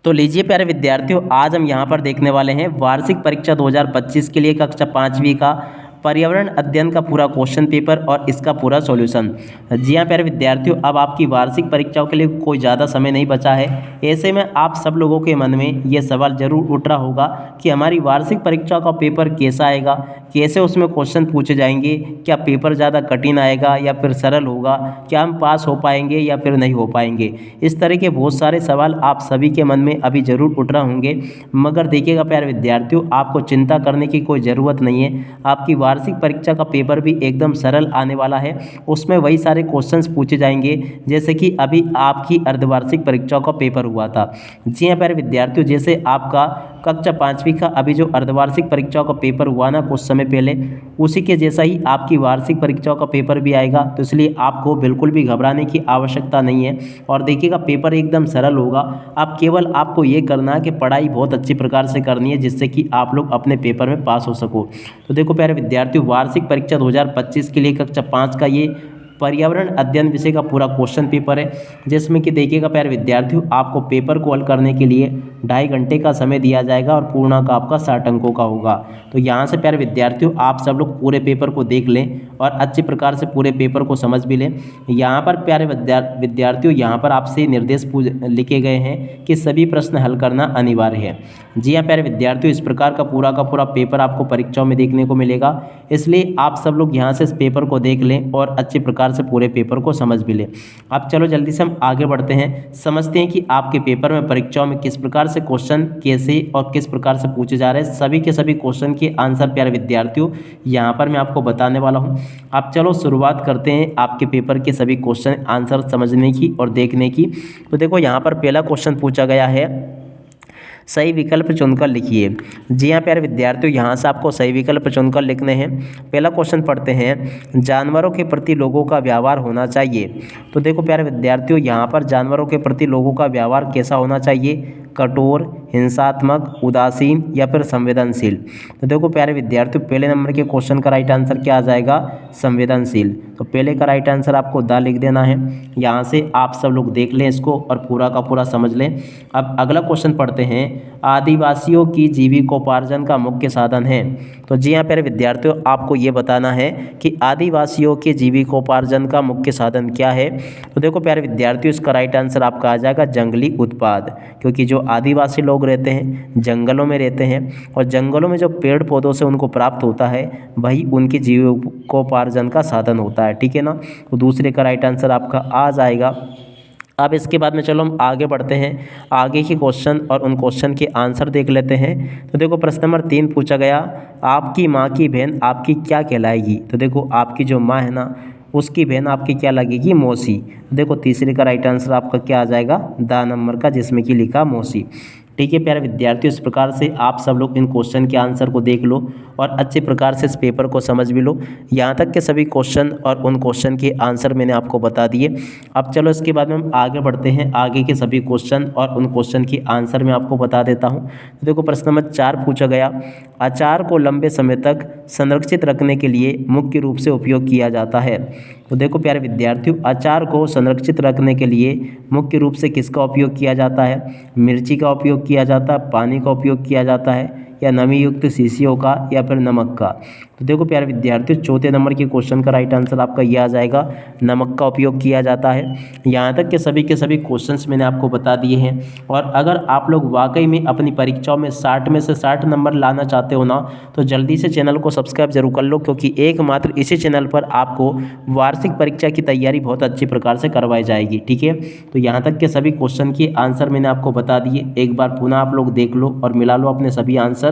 तो लीजिए प्यारे विद्यार्थियों, आज हम यहाँ पर देखने वाले हैं वार्षिक परीक्षा 2025 के लिए कक्षा 5वीं का पर्यावरण अध्ययन का पूरा क्वेश्चन पेपर और इसका पूरा सॉल्यूशन। जी हाँ प्यारे विद्यार्थियों, अब आपकी वार्षिक परीक्षाओं के लिए कोई ज़्यादा समय नहीं बचा है। ऐसे में आप सब लोगों के मन में ये सवाल जरूर उठ रहा होगा कि हमारी वार्षिक परीक्षा का पेपर कैसा आएगा, कैसे उसमें क्वेश्चन पूछे जाएंगे, क्या पेपर ज़्यादा कठिन आएगा या फिर सरल होगा, क्या हम पास हो पाएंगे या फिर नहीं हो पाएंगे। इस तरह के बहुत सारे सवाल आप सभी के मन में अभी ज़रूर उठ रहे होंगे। मगर देखिएगा प्यारे विद्यार्थियों, आपको चिंता करने की कोई ज़रूरत नहीं है। आपकी वार्षिक परीक्षा का पेपर भी एकदम सरल आने वाला है। उसमें वही सारे क्वेश्चंस पूछे जाएंगे जैसे कि अभी आपकी अर्धवार्षिक परीक्षाओं का पेपर हुआ था। जी हाँ प्यारे विद्यार्थियों, जैसे आपका कक्षा 5वीं का अभी जो अर्धवार्षिक परीक्षाओं का पेपर हुआ ना कुछ समय पहले, उसी के जैसा ही आपकी वार्षिक परीक्षाओं का पेपर भी आएगा। तो इसलिए आपको बिल्कुल भी घबराने की आवश्यकता नहीं है। और देखिएगा पेपर एकदम सरल होगा। आप केवल आपको ये करना है कि पढ़ाई बहुत अच्छी प्रकार से करनी है जिससे कि आप लोग अपने पेपर में पास हो सको। तो देखो प्यारे विद्यार्थियों, वार्षिक परीक्षा 2025 के लिए कक्षा 5 का ये पर्यावरण अध्ययन विषय का पूरा क्वेश्चन पेपर है, जिसमें कि देखिएगा प्यारे विद्यार्थियों, आपको पेपर को हल करने के लिए 2.5 घंटे का समय दिया जाएगा और पूर्णांक आपका 60 अंकों का होगा। तो यहाँ से प्यारे विद्यार्थियों, आप सब लोग पूरे पेपर को देख लें और अच्छी प्रकार से पूरे पेपर को समझ भी लें। यहाँ पर प्यारे विद्यार्थियों, यहाँ पर आपसे निर्देश लिखे गए हैं कि सभी प्रश्न हल करना अनिवार्य है। जी हाँ प्यारे विद्यार्थियों, इस प्रकार का पूरा पेपर आपको परीक्षाओं में देखने को मिलेगा। इसलिए आप सब लोग यहाँ से इस पेपर को देख लें और अच्छी प्रकार से पूरे पेपर को समझ भी लें। अब चलो जल्दी से हम आगे बढ़ते हैं, समझते हैं कि आपके पेपर में परीक्षाओं में किस प्रकार से क्वेश्चन कैसे और किस प्रकार से पूछे जा रहे हैं। सभी के सभी क्वेश्चन के आंसर प्यारे विद्यार्थियों यहाँ पर मैं आपको बताने वाला हूँ। अब चलो शुरुआत करते हैं आपके पेपर के सभी क्वेश्चन आंसर समझने की और देखने की। तो देखो यहाँ पर पहला क्वेश्चन पूछा गया है, सही विकल्प चुनकर लिखिए। जी हाँ प्यारे विद्यार्थियों, यहाँ से आपको सही विकल्प चुनकर लिखने हैं। पहला क्वेश्चन पढ़ते हैं, जानवरों के प्रति लोगों का व्यवहार होना चाहिए। तो देखो प्यारे विद्यार्थियों, यहाँ पर जानवरों के प्रति लोगों का व्यवहार कैसा होना चाहिए, कठोर, हिंसात्मक, उदासीन या फिर संवेदनशील। तो देखो प्यारे विद्यार्थियों, पहले नंबर के क्वेश्चन का राइट आंसर क्या आ जाएगा, संवेदनशील। तो पहले का राइट आंसर आपको द लिख देना है। यहाँ से आप सब लोग देख लें इसको और पूरा का पूरा समझ लें। अब अगला क्वेश्चन पढ़ते हैं, आदिवासियों की जीविकोपार्जन का मुख्य साधन है। तो जी हाँ प्यारे विद्यार्थियों, आपको ये बताना है कि आदिवासियों के जीविकोपार्जन का मुख्य साधन क्या है। तो देखो प्यारे विद्यार्थियों, इसका राइट आंसर आपका आ जाएगा जंगली उत्पाद, क्योंकि जो आदिवासी लोग रहते हैं जंगलों में रहते हैं और जंगलों में जो पेड़ पौधों से उनको प्राप्त होता है वही उनकी जीविकोपार्जन का साधन होता है। ठीक है ना, तो दूसरे का राइट आंसर आपका आ जाएगा। अब इसके बाद में चलो हम आगे बढ़ते हैं, आगे के क्वेश्चन और उन क्वेश्चन के आंसर देख लेते हैं। तो देखो प्रश्न नंबर 3 पूछा गया, आपकी माँ की बहन आपकी क्या कहलाएगी। तो देखो आपकी जो माँ है ना, उसकी बहन आपकी क्या लगेगी, मौसी। देखो तीसरे का राइट आंसर आपका क्या आ जाएगा, द नंबर का, जिसमें कि लिखा मौसी। ठीक है प्यारे विद्यार्थियों, इस प्रकार से आप सब लोग इन क्वेश्चन के आंसर को देख लो और अच्छे प्रकार से इस पेपर को समझ भी लो। यहाँ तक के सभी क्वेश्चन और उन क्वेश्चन के आंसर मैंने आपको बता दिए। अब चलो इसके बाद में हम आगे बढ़ते हैं, आगे के सभी क्वेश्चन और उन क्वेश्चन के आंसर मैं आपको बता देता हूँ। तो देखो प्रश्न नंबर 4 पूछा गया, अचार को लंबे समय तक संरक्षित रखने के लिए मुख्य रूप से उपयोग किया जाता है। तो देखो प्यारे विद्यार्थियों, अचार को संरक्षित रखने के लिए मुख्य रूप से किसका उपयोग किया जाता है, मिर्ची का उपयोग किया जाता है, पानी का उपयोग किया जाता है, या नमी युक्त शीशियों का, या फिर नमक का। तो देखो प्यारे विद्यार्थियों, चौथे नंबर के क्वेश्चन का राइट आंसर आपका ये आ जाएगा, नमक का उपयोग किया जाता है। यहाँ तक के सभी क्वेश्चंस मैंने आपको बता दिए हैं। और अगर आप लोग वाकई में अपनी परीक्षाओं में 60 में से 60 नंबर लाना चाहते हो ना, तो जल्दी से चैनल को सब्सक्राइब जरूर कर लो, क्योंकि एकमात्र इसी चैनल पर आपको वार्षिक परीक्षा की तैयारी बहुत अच्छी प्रकार से करवाई जाएगी। ठीक है, तो यहाँ तक के सभी क्वेश्चन के आंसर मैंने आपको बता दिए। एक बार पुनः आप लोग देख लो और मिला लो अपने सभी आंसर।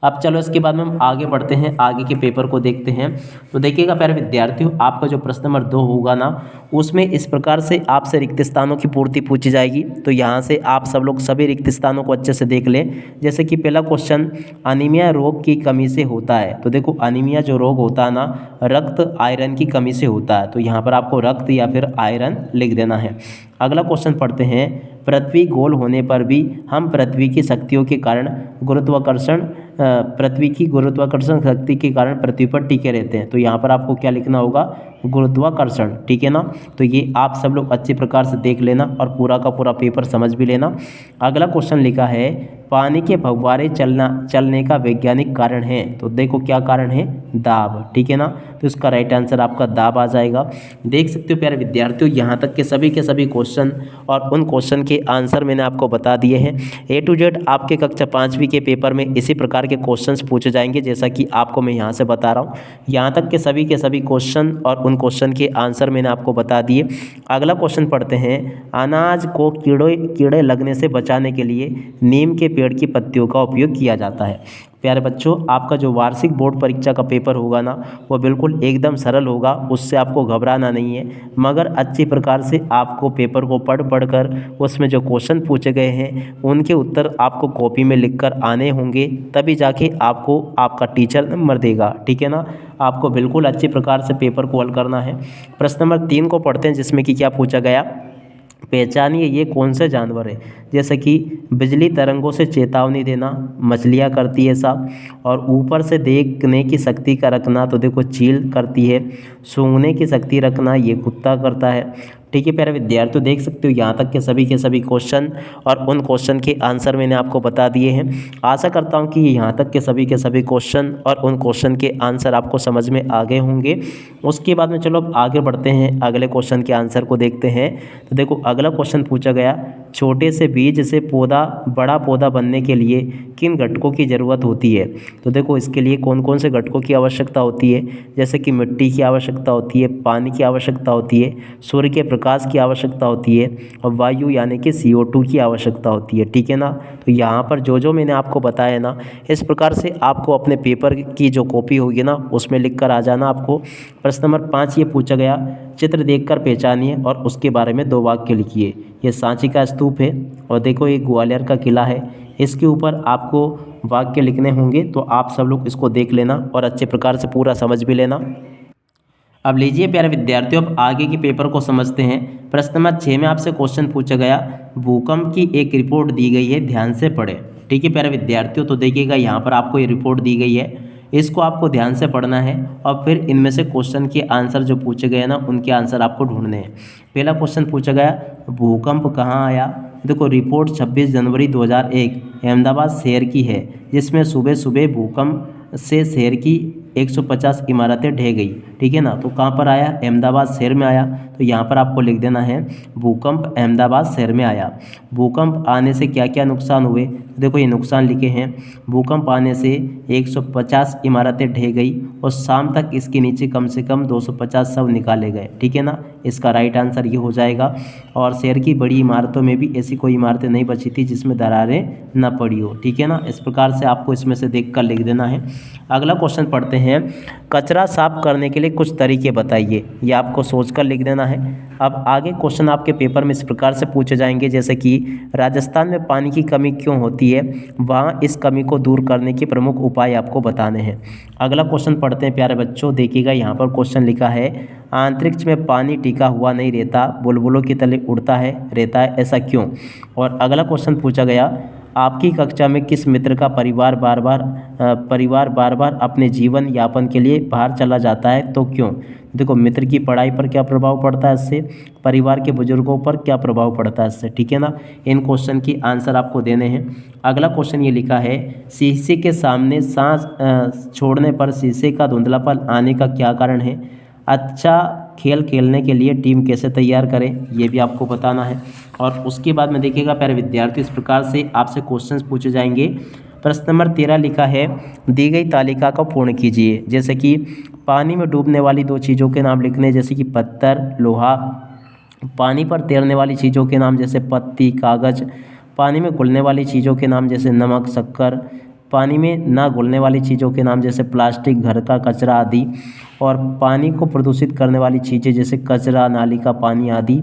अब चलो इसके बाद में हम आगे बढ़ते हैं, आगे के पेपर को देखते हैं। तो देखिएगा प्यारे विद्यार्थियों, आपका जो प्रश्न नंबर 2 होगा ना, उसमें इस प्रकार से आपसे रिक्त स्थानों की पूर्ति पूछी जाएगी। तो यहाँ से आप सब लोग सभी रिक्त स्थानों को अच्छे से देख लें। जैसे कि पहला क्वेश्चन, अनीमिया रोग की कमी से होता है। तो देखो अनीमिया जो रोग होता है ना, रक्त आयरन की कमी से होता है। तो यहाँ पर आपको रक्त या फिर आयरन लिख देना है। अगला क्वेश्चन पढ़ते हैं, पृथ्वी गोल होने पर भी हम पृथ्वी की शक्तियों के कारण पृथ्वी की गुरुत्वाकर्षण शक्ति के कारण पृथ्वी पर टिके रहते हैं। तो यहाँ पर आपको क्या लिखना होगा, गुरुत्वाकर्षण। ठीक है ना, तो ये आप सब लोग अच्छे प्रकार से देख लेना और पूरा का पूरा पेपर समझ भी लेना। अगला क्वेश्चन लिखा है पानी के फव्वारे चलने का वैज्ञानिक कारण है। तो देखो क्या कारण है, दाब। ठीक है ना, तो इसका राइट आंसर आपका दाब आ जाएगा। देख सकते हो प्यारे विद्यार्थियों, यहाँ तक के सभी क्वेश्चन और उन क्वेश्चन के आंसर मैंने आपको बता दिए हैं। ए टू जेड आपके कक्षा 5वीं के पेपर में इसी प्रकार के क्वेश्चंस पूछे जाएंगे, जैसा कि आपको मैं यहाँ से बता रहा हूँ। यहाँ तक के सभी क्वेश्चन और उन क्वेश्चन के आंसर मैंने आपको बता दिए। अगला क्वेश्चन पढ़ते हैं, अनाज को कीड़े लगने से बचाने के लिए नीम के पेड़ की पत्तियों का उपयोग किया जाता है। प्यारे बच्चों, आपका जो वार्षिक बोर्ड परीक्षा का पेपर होगा ना, वो बिल्कुल एकदम सरल होगा, उससे आपको घबराना नहीं है। मगर अच्छी प्रकार से आपको पेपर को पढ़ कर उसमें जो क्वेश्चन पूछे गए हैं उनके उत्तर आपको कॉपी में लिख कर आने होंगे, तभी जाके आपको आपका टीचर नंबर देगा। ठीक है ना, आपको बिल्कुल अच्छी प्रकार से पेपर को हल करना है। प्रश्न नंबर 3 को पढ़ते हैं, जिसमें कि क्या पूछा गया, पहचानिए ये कौन से जानवर है। जैसे कि बिजली तरंगों से चेतावनी देना, मछलियाँ करती है साहब। और ऊपर से देखने की शक्ति का रखना, तो देखो चील करती है। सूंघने की शक्ति रखना, ये कुत्ता करता है। ठीक है प्यारे विद्यार्थियों, देख सकते हो यहाँ तक के सभी क्वेश्चन और उन क्वेश्चन के आंसर मैंने आपको बता दिए हैं। आशा करता हूँ कि यहाँ तक के सभी क्वेश्चन और उन क्वेश्चन के आंसर आपको समझ में आ गए होंगे। उसके बाद में चलो अब आगे बढ़ते हैं, अगले क्वेश्चन के आंसर को देखते हैं। तो देखो अगला क्वेश्चन पूछा गया, छोटे से बीज से बड़ा पौधा बनने के लिए किन घटकों की ज़रूरत होती है। तो देखो इसके लिए कौन कौन से घटकों की आवश्यकता होती है। जैसे कि मिट्टी की आवश्यकता होती है, पानी की आवश्यकता होती है, सूर्य के प्रकाश की आवश्यकता होती है और वायु यानी कि CO2 की आवश्यकता होती है। ठीक है ना, तो यहाँ पर जो मैंने आपको बताया ना, इस प्रकार से आपको अपने पेपर की जो कॉपी होगी ना उसमें लिख कर आ जाना। आपको प्रश्न नंबर 5 ये पूछा गया, चित्र देखकर पहचानिए और उसके बारे में 2 वाक्य लिखिए। ये सांची का स्तूप है और देखो ये ग्वालियर का किला है। इसके ऊपर आपको वाक्य लिखने होंगे, तो आप सब लोग इसको देख लेना और अच्छे प्रकार से पूरा समझ भी लेना। अब लीजिए प्यारे विद्यार्थियों, अब आगे के पेपर को समझते हैं। प्रश्न नंबर 6 में आपसे क्वेश्चन पूछा गया, भूकंप की एक रिपोर्ट दी गई है, ध्यान से पढ़ें। ठीक है प्यारे विद्यार्थियों, तो देखिएगा यहाँ पर आपको ये रिपोर्ट दी गई है, इसको आपको ध्यान से पढ़ना है और फिर इनमें से क्वेश्चन के आंसर जो पूछे गए ना उनके आंसर आपको ढूंढने हैं। पहला क्वेश्चन पूछा गया, भूकंप कहाँ आया। देखो रिपोर्ट 26 जनवरी 2001 अहमदाबाद शहर की है, जिसमें सुबह सुबह भूकंप से शहर की 150 इमारतें ढह गई। ठीक है ना, तो कहाँ पर आया, अहमदाबाद शहर में आया। तो यहाँ पर आपको लिख देना है भूकंप अहमदाबाद शहर में आया। भूकंप आने से क्या क्या नुकसान हुए, देखो ये नुकसान लिखे हैं। भूकंप आने से 150 इमारतें ढह गई और शाम तक इसके नीचे कम से कम 250 शव निकाले गए। ठीक है ना, इसका राइट आंसर ये हो जाएगा। और शहर की बड़ी इमारतों में भी ऐसी कोई इमारतें नहीं बची थी जिसमें दरारें न पड़ी हो। ठीक है ना, इस प्रकार से आपको इसमें से देख कर लिख देना है। अगला क्वेश्चन पढ़ते हैं, कचरा साफ करने के लिए कुछ तरीके बताइए। ये आपको सोचकर लिख देना है। अब आगे क्वेश्चन आपके पेपर में इस प्रकार से पूछे जाएंगे, जैसे कि राजस्थान में पानी की कमी क्यों होती है, वहाँ इस कमी को दूर करने के प्रमुख उपाय आपको बताने हैं। अगला क्वेश्चन पढ़ते हैं प्यारे बच्चों, देखिएगा यहाँ पर क्वेश्चन लिखा है, अंतरिक्ष में पानी टिका हुआ नहीं रहता, बुलबुलों की तले उड़ता है रहता है, ऐसा क्यों। और अगला क्वेश्चन पूछा गया, आपकी कक्षा में किस मित्र का परिवार बार बार अपने जीवन यापन के लिए बाहर चला जाता है, तो क्यों। देखो मित्र की पढ़ाई पर क्या प्रभाव पड़ता है इससे, परिवार के बुजुर्गों पर क्या प्रभाव पड़ता है इससे। ठीक है ना, इन क्वेश्चन की आंसर आपको देने हैं। अगला क्वेश्चन ये लिखा है, शीशे के सामने सांस छोड़ने पर शीशे का धुंधलापन आने का क्या कारण है। अच्छा खेल खेलने के लिए टीम कैसे तैयार करें, ये भी आपको बताना है। और उसके बाद में देखिएगा प्यारे विद्यार्थी, इस प्रकार से आपसे क्वेश्चंस पूछे जाएंगे। प्रश्न नंबर 13 लिखा है, दी गई तालिका को पूर्ण कीजिए। जैसे कि पानी में डूबने वाली 2 चीज़ों के नाम लिखने, जैसे कि पत्थर लोहा। पानी पर तैरने वाली चीज़ों के नाम जैसे पत्ती कागज़। पानी में घुलने वाली चीज़ों के नाम जैसे नमक शक्कर। पानी में ना घुलने वाली चीज़ों के नाम जैसे प्लास्टिक घर का कचरा आदि। और पानी को प्रदूषित करने वाली चीज़ें जैसे कचरा नाली का पानी आदि।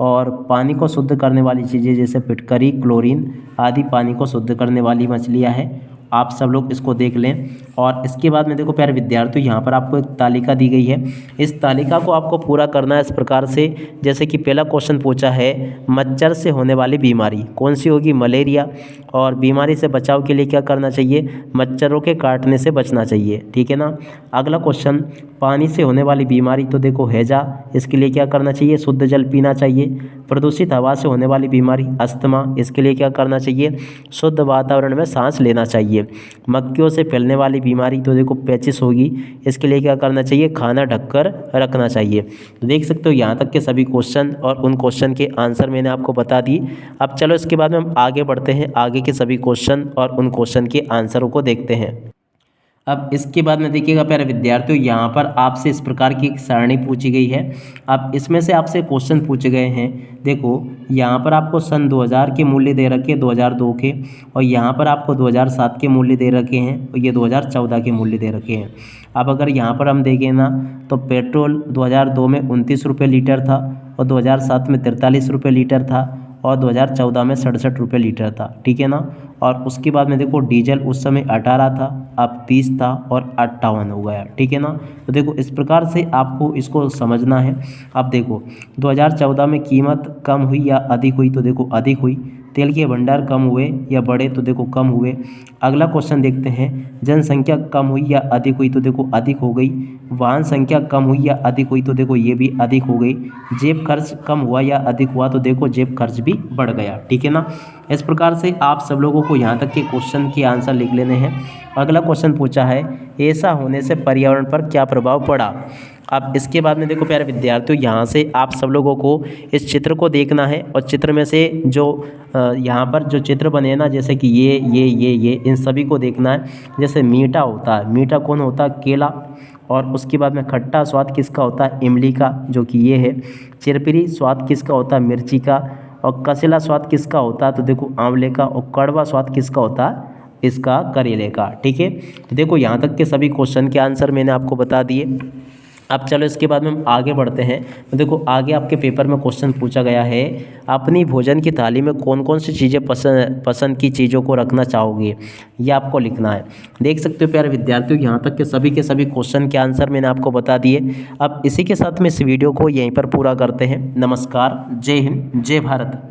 और पानी को शुद्ध करने वाली चीज़ें जैसे फिटकरी क्लोरीन आदि पानी को शुद्ध करने वाली मछलियाँ हैं। आप सब लोग इसको देख लें। और इसके बाद में देखो प्यारे विद्यार्थियों, यहाँ पर आपको एक तालिका दी गई है। इस तालिका को आपको पूरा करना है इस प्रकार से, जैसे कि पहला क्वेश्चन पूछा है मच्छर से होने वाली बीमारी कौन सी होगी, मलेरिया। और बीमारी से बचाव के लिए क्या करना चाहिए, मच्छरों के काटने से बचना चाहिए, ठीक है ना। अगला क्वेश्चन, पानी से होने वाली बीमारी, तो देखो हैजा, इसके लिए क्या करना चाहिए, शुद्ध जल पीना चाहिए। प्रदूषित हवा से होने वाली बीमारी अस्थमा, इसके लिए क्या करना चाहिए, शुद्ध वातावरण में सांस लेना चाहिए। मक्खियों से फैलने वाली बीमारी, तो देखो पेचिस होगी, इसके लिए क्या करना चाहिए, खाना ढककर रखना चाहिए। तो देख सकते हो यहाँ तक के सभी क्वेश्चन और उन क्वेश्चन के आंसर मैंने आपको बता दी। अब चलो इसके बाद में हम आगे बढ़ते हैं, आगे के सभी क्वेश्चन और उन क्वेश्चन के आंसरों को देखते हैं। अब इसके बाद में देखिएगा प्यारे विद्यार्थियों, यहाँ पर आपसे इस प्रकार की एक सारणी पूछी गई है। अब इसमें से आपसे क्वेश्चन पूछे गए हैं। देखो यहाँ पर आपको सन 2000 के मूल्य दे रखे हैं, 2002 के, और यहाँ पर आपको 2007 के मूल्य दे रखे हैं, और ये 2014 के मूल्य दे रखे हैं। अब अगर यहाँ पर हम देखें ना, तो पेट्रोल 2002 में 29 रुपये लीटर था, और 2007 में 43 रुपये लीटर था, और 2014 में 67 रुपये लीटर था, ठीक है ना। और उसके बाद में देखो डीजल उस समय 18 था, अब 30 था, और 58 हो गया, ठीक है ना। तो देखो इस प्रकार से आपको इसको समझना है। अब देखो 2014 में कीमत कम हुई या अधिक हुई, तो देखो अधिक हुई। तेल के भंडार कम हुए या बढ़े, तो देखो कम हुए। अगला क्वेश्चन देखते हैं, जनसंख्या कम हुई या अधिक हुई, तो देखो अधिक हो गई। वाहन संख्या कम हुई या अधिक हुई, तो देखो ये भी अधिक हो गई। जेब खर्च कम हुआ या अधिक हुआ, तो देखो जेब खर्च भी बढ़ गया, ठीक है ना। इस प्रकार से आप सब लोगों को यहाँ तक के क्वेश्चन के आंसर लिख लेने हैं। अगला क्वेश्चन पूछा है, ऐसा होने से पर्यावरण पर क्या प्रभाव पड़ा। अब इसके बाद में देखो प्यारे विद्यार्थियों, यहाँ से आप सब लोगों को इस चित्र को देखना है, और चित्र में से जो यहाँ पर जो चित्र बने हैं ना, जैसे कि ये इन सभी को देखना है। जैसे मीठा होता है, मीठा कौन होता है, केला। और उसके बाद में खट्टा स्वाद किसका होता है, इमली का, जो कि ये है। चिरपिरी स्वाद किसका होता है, मिर्ची का। और कसेला स्वाद किसका होता है, तो देखो आंवले का। और कड़वा स्वाद किसका होता है, इसका, करेले का, ठीक है। तो देखो यहाँ तक के सभी क्वेश्चन के आंसर मैंने आपको बता दिए। अब चलो इसके बाद में हम आगे बढ़ते हैं। तो देखो आगे आपके पेपर में क्वेश्चन पूछा गया है, अपनी भोजन की थाली में कौन कौन सी चीज़ें पसंद की चीज़ों को रखना चाहोगे, ये आपको लिखना है। देख सकते हो प्यारे विद्यार्थियों, यहाँ तक के सभी क्वेश्चन के आंसर मैंने आपको बता दिए। अब इसी के साथ में इस वीडियो को यहीं पर पूरा करते हैं। नमस्कार, जय हिंद, जय भारत।